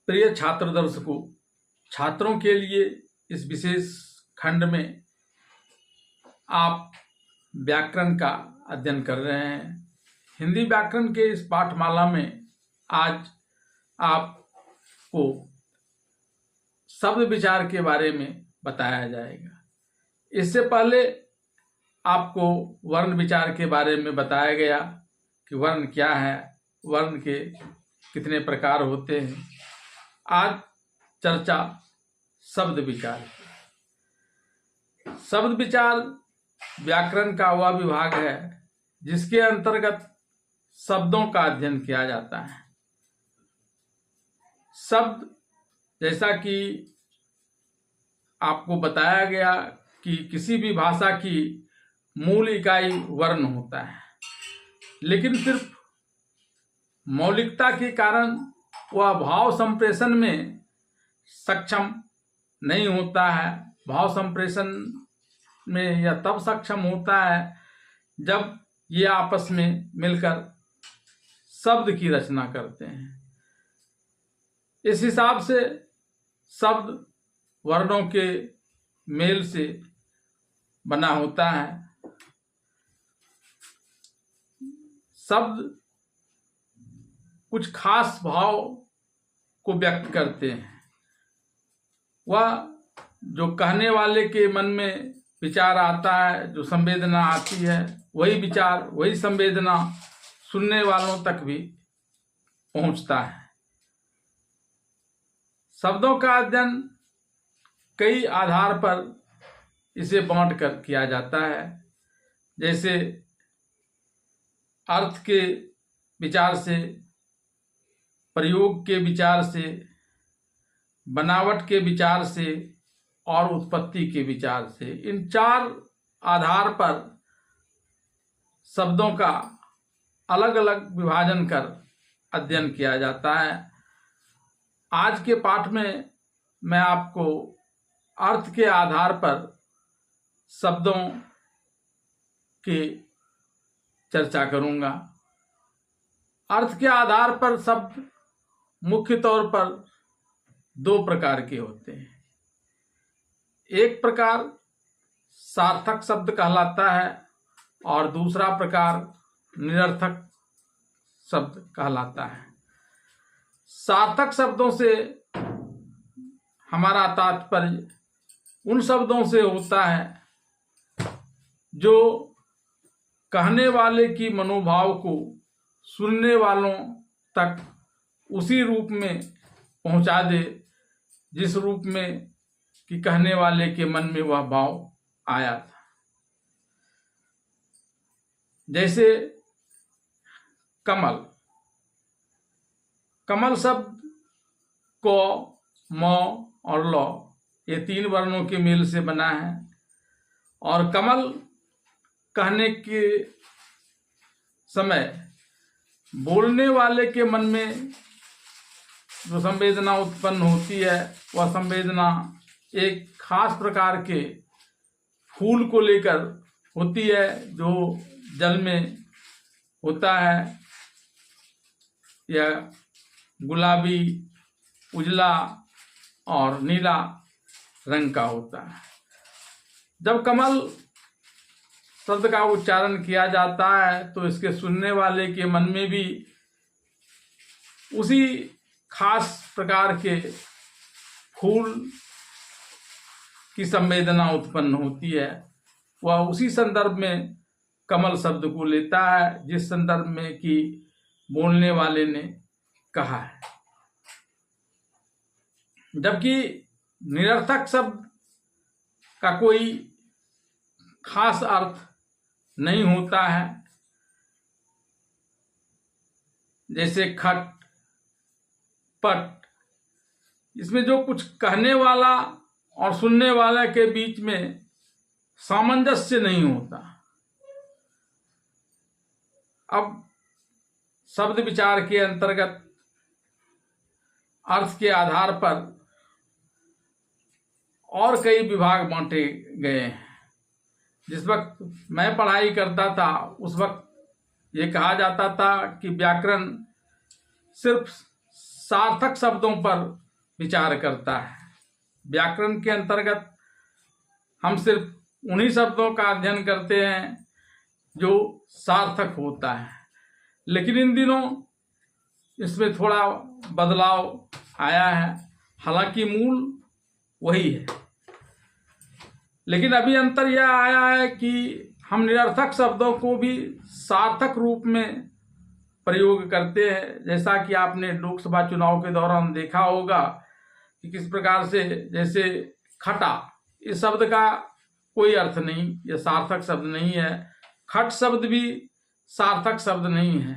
प्रिय छात्र दर्शकों, छात्रों के लिए इस विशेष खंड में आप व्याकरण का अध्ययन कर रहे हैं। हिंदी व्याकरण के इस पाठमाला में आज आपको शब्द विचार के बारे में बताया जाएगा। इससे पहले आपको वर्ण विचार के बारे में बताया गया कि वर्ण क्या है, वर्ण के कितने प्रकार होते हैं। आज चर्चा शब्द विचार की। शब्द विचार व्याकरण का वह विभाग है जिसके अंतर्गत शब्दों का अध्ययन किया जाता है। शब्द, जैसा कि आपको बताया गया कि किसी भी भाषा की मूल इकाई वर्ण होता है, लेकिन सिर्फ मौलिकता के कारण वह भाव संप्रेषण में सक्षम नहीं होता है। भाव संप्रेषण में यह तब सक्षम होता है जब ये आपस में मिलकर शब्द की रचना करते हैं। इस हिसाब से शब्द वर्णों के मेल से बना होता है। शब्द कुछ खास भाव को व्यक्त करते हैं। वह जो कहने वाले के मन में विचार आता है, जो संवेदना आती है, वही विचार, वही संवेदना सुनने वालों तक भी पहुंचता है। शब्दों का अध्ययन कई आधार पर इसे बांट कर किया जाता है, जैसे अर्थ के विचार से, प्रयोग के विचार से, बनावट के विचार से और उत्पत्ति के विचार से। इन चार आधार पर शब्दों का अलग अलग विभाजन कर अध्ययन किया जाता है। आज के पाठ में मैं आपको अर्थ के आधार पर शब्दों की चर्चा करूंगा। अर्थ के आधार पर शब्द मुख्य तौर पर दो प्रकार के होते हैं। एक प्रकार सार्थक शब्द कहलाता है और दूसरा प्रकार निरर्थक शब्द कहलाता है। सार्थक शब्दों से हमारा तात्पर्य उन शब्दों से होता है जो कहने वाले की मनोभाव को सुनने वालों तक उसी रूप में पहुंचा दे जिस रूप में कि कहने वाले के मन में वह भाव आया था। जैसे कमल। कमल शब्द को, म और ल, ये तीन वर्णों के मेल से बना है और कमल कहने के समय बोलने वाले के मन में जो संवेदना उत्पन्न होती है, वह संवेदना एक खास प्रकार के फूल को लेकर होती है जो जल में होता है। यह गुलाबी, उजला और नीला रंग का होता है। जब कमल शब्द का उच्चारण किया जाता है तो इसके सुनने वाले के मन में भी उसी खास प्रकार के फूल की संवेदना उत्पन्न होती है। वह उसी संदर्भ में कमल शब्द को लेता है जिस संदर्भ में कि बोलने वाले ने कहा है। जबकि निरर्थक शब्द का कोई खास अर्थ नहीं होता है। जैसे खट, पट, इसमें जो कुछ कहने वाला और सुनने वाला के बीच में सामंजस्य नहीं होता। अब शब्द विचार के अंतर्गत अर्थ के आधार पर और कई विभाग बांटे गए हैं। जिस वक्त मैं पढ़ाई करता था उस वक्त ये कहा जाता था कि व्याकरण सिर्फ सार्थक शब्दों पर विचार करता है। व्याकरण के अंतर्गत हम सिर्फ उन्हीं शब्दों का अध्ययन करते हैं जो सार्थक होता है, लेकिन इन दिनों इसमें थोड़ा बदलाव आया है, हालांकि मूल वही है। लेकिन अभी अंतर यह आया है कि हम निरर्थक शब्दों को भी सार्थक रूप में प्रयोग करते हैं। जैसा कि आपने लोकसभा चुनाव के दौरान देखा होगा कि किस प्रकार से, जैसे खटा, इस शब्द का कोई अर्थ नहीं, यह सार्थक शब्द नहीं है। खट शब्द भी सार्थक शब्द नहीं है,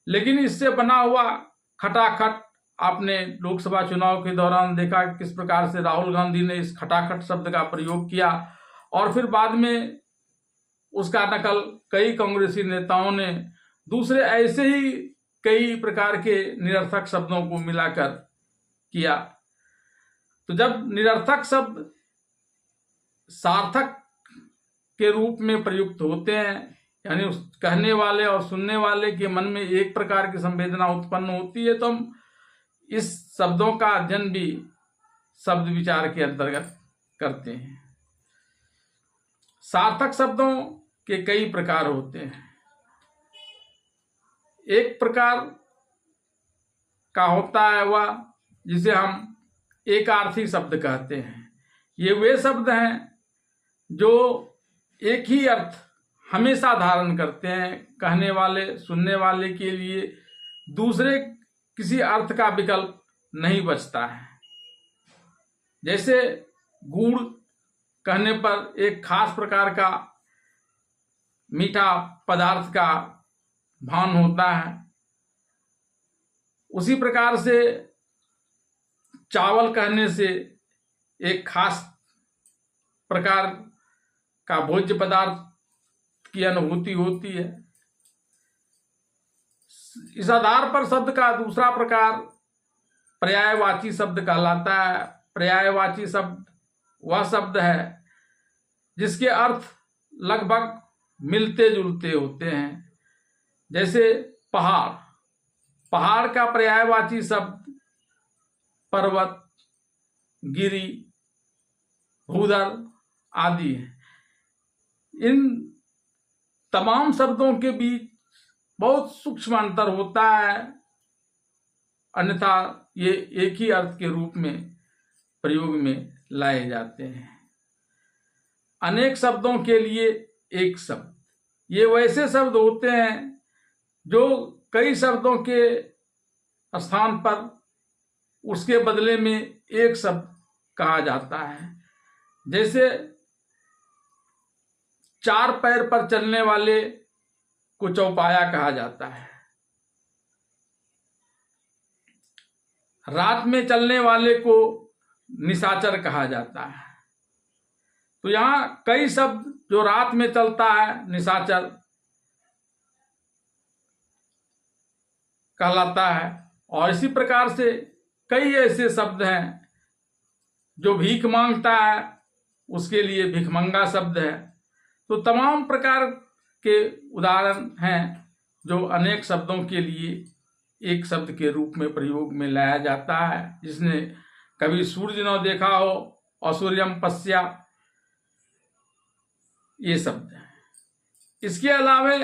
लेकिन इससे बना हुआ खटाखट, आपने लोकसभा चुनाव के दौरान देखा किस प्रकार से राहुल गांधी ने इस खटाखट शब्द का प्रयोग किया, और फिर बाद में उसका नकल कई कांग्रेसी नेताओं ने दूसरे ऐसे ही कई प्रकार के निरर्थक शब्दों को मिलाकर किया। तो जब निरर्थक शब्द सार्थक के रूप में प्रयुक्त होते हैं, यानी उस कहने वाले और सुनने वाले के मन में एक प्रकार की संवेदना उत्पन्न होती है, तो हम इस शब्दों का अध्ययन भी शब्द विचार के अंतर्गत करते हैं। सार्थक शब्दों के कई प्रकार होते हैं। एक प्रकार का होता है वह जिसे हम एकार्थी शब्द कहते हैं। ये वे शब्द हैं जो एक ही अर्थ हमेशा धारण करते हैं, कहने वाले सुनने वाले के लिए दूसरे किसी अर्थ का विकल्प नहीं बचता है। जैसे गुड़ कहने पर एक खास प्रकार का मीठा पदार्थ का भान होता है, उसी प्रकार से चावल कहने से एक खास प्रकार का भोज्य पदार्थ की अनुभूति होती है। इस आधार पर शब्द का दूसरा प्रकार पर्यायवाची शब्द कहलाता है। पर्यायवाची शब्द वह शब्द है जिसके अर्थ लगभग मिलते जुलते होते हैं। जैसे पहाड़, पहाड़ का पर्यायवाची शब्द पर्वत, गिरी, भूधर आदि है। इन तमाम शब्दों के बीच बहुत सूक्ष्म अंतर होता है, अन्यथा ये एक ही अर्थ के रूप में प्रयोग में लाए जाते हैं। अनेक शब्दों के लिए एक शब्द, ये वैसे शब्द होते हैं जो कई शब्दों के स्थान पर उसके बदले में एक शब्द कहा जाता है। जैसे चार पैर पर चलने वाले को चौपाया कहा जाता है, रात में चलने वाले को निशाचर कहा जाता है। तो यहाँ कई शब्द जो रात में चलता है निशाचर कहलाता है, और इसी प्रकार से कई ऐसे शब्द हैं जो भीख मांगता है उसके लिए भिखमंगा शब्द है। तो तमाम प्रकार के उदाहरण हैं जो अनेक शब्दों के लिए एक शब्द के रूप में प्रयोग में लाया जाता है। जिसने कभी सूर्य न देखा हो, असूर्यम पश्या, ये शब्द हैं। इसके अलावे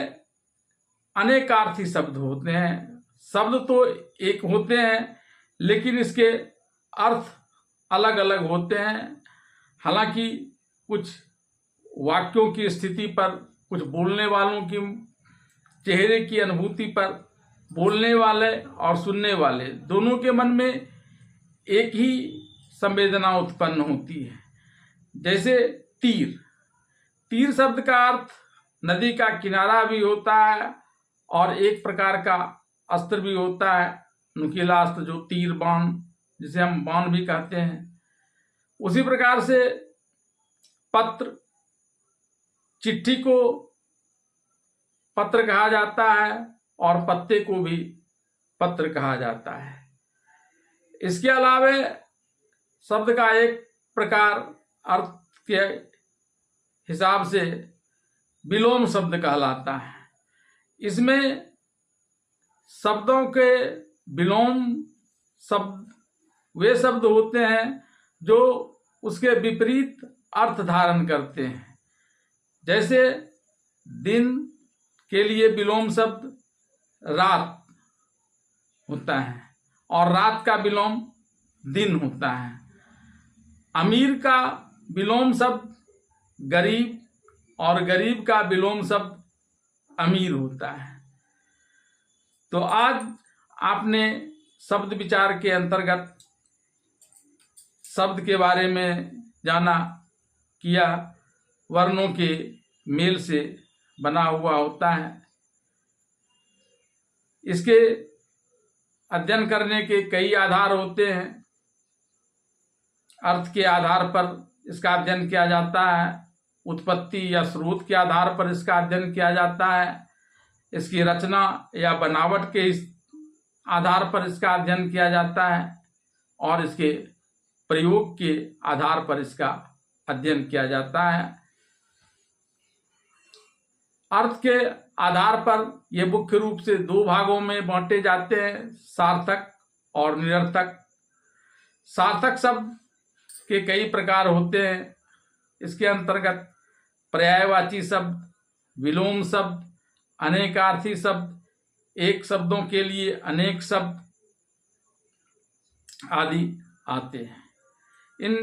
अनेकार्थी शब्द होते हैं। शब्द तो एक होते हैं लेकिन इसके अर्थ अलग अलग होते हैं। हालांकि कुछ वाक्यों की स्थिति पर, कुछ बोलने वालों की चेहरे की अनुभूति पर, बोलने वाले और सुनने वाले दोनों के मन में एक ही संवेदना उत्पन्न होती है। जैसे तीर, तीर शब्द का अर्थ नदी का किनारा भी होता है और एक प्रकार का अस्त्र भी होता है, नुकीला अस्त्र, जो तीर बाण, जिसे हम बाण भी कहते हैं। उसी प्रकार से पत्र, चिट्ठी को पत्र कहा जाता है और पत्ते को भी पत्र कहा जाता है। इसके अलावे शब्द का एक प्रकार अर्थ के हिसाब से विलोम शब्द कहलाता है। इसमें शब्दों के विलोम शब्द वे शब्द होते हैं जो उसके विपरीत अर्थ धारण करते हैं। जैसे दिन के लिए विलोम शब्द रात होता है और रात का विलोम दिन होता है। अमीर का विलोम शब्द गरीब और गरीब का विलोम शब्द अमीर होता है। तो आज आपने शब्द विचार के अंतर्गत शब्द के बारे में जाना, किया, वर्णों के मेल से बना हुआ होता है। इसके अध्ययन करने के कई आधार होते हैं। अर्थ के आधार पर इसका अध्ययन किया जाता है, उत्पत्ति या स्रोत के आधार पर इसका अध्ययन किया जाता है, इसकी रचना या बनावट के आधार पर इसका अध्ययन किया जाता है और इसके प्रयोग के आधार पर इसका अध्ययन किया जाता है। अर्थ के आधार पर ये मुख्य रूप से दो भागों में बांटे जाते हैं, सार्थक और निरर्थक। सार्थक शब्द के कई प्रकार होते हैं। इसके अंतर्गत पर्यायवाची शब्द, विलोम शब्द, अनेकार्थी शब्द, एक शब्दों के लिए अनेक शब्द आदि आते हैं। इन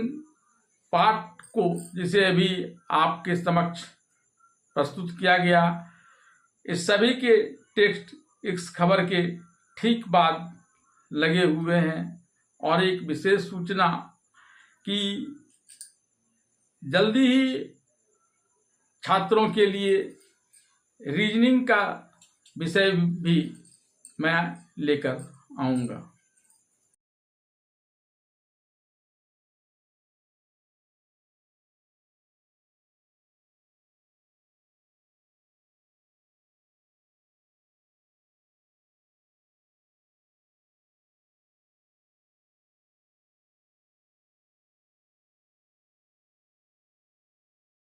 पाठ को जिसे अभी आपके समक्ष प्रस्तुत किया गया, इस सभी के टेक्स्ट इस खबर के ठीक बाद लगे हुए हैं और एक विशेष सूचना कि जल्दी ही छात्रों के लिए रीजनिंग का विषय भी मैं लेकर आऊँगा।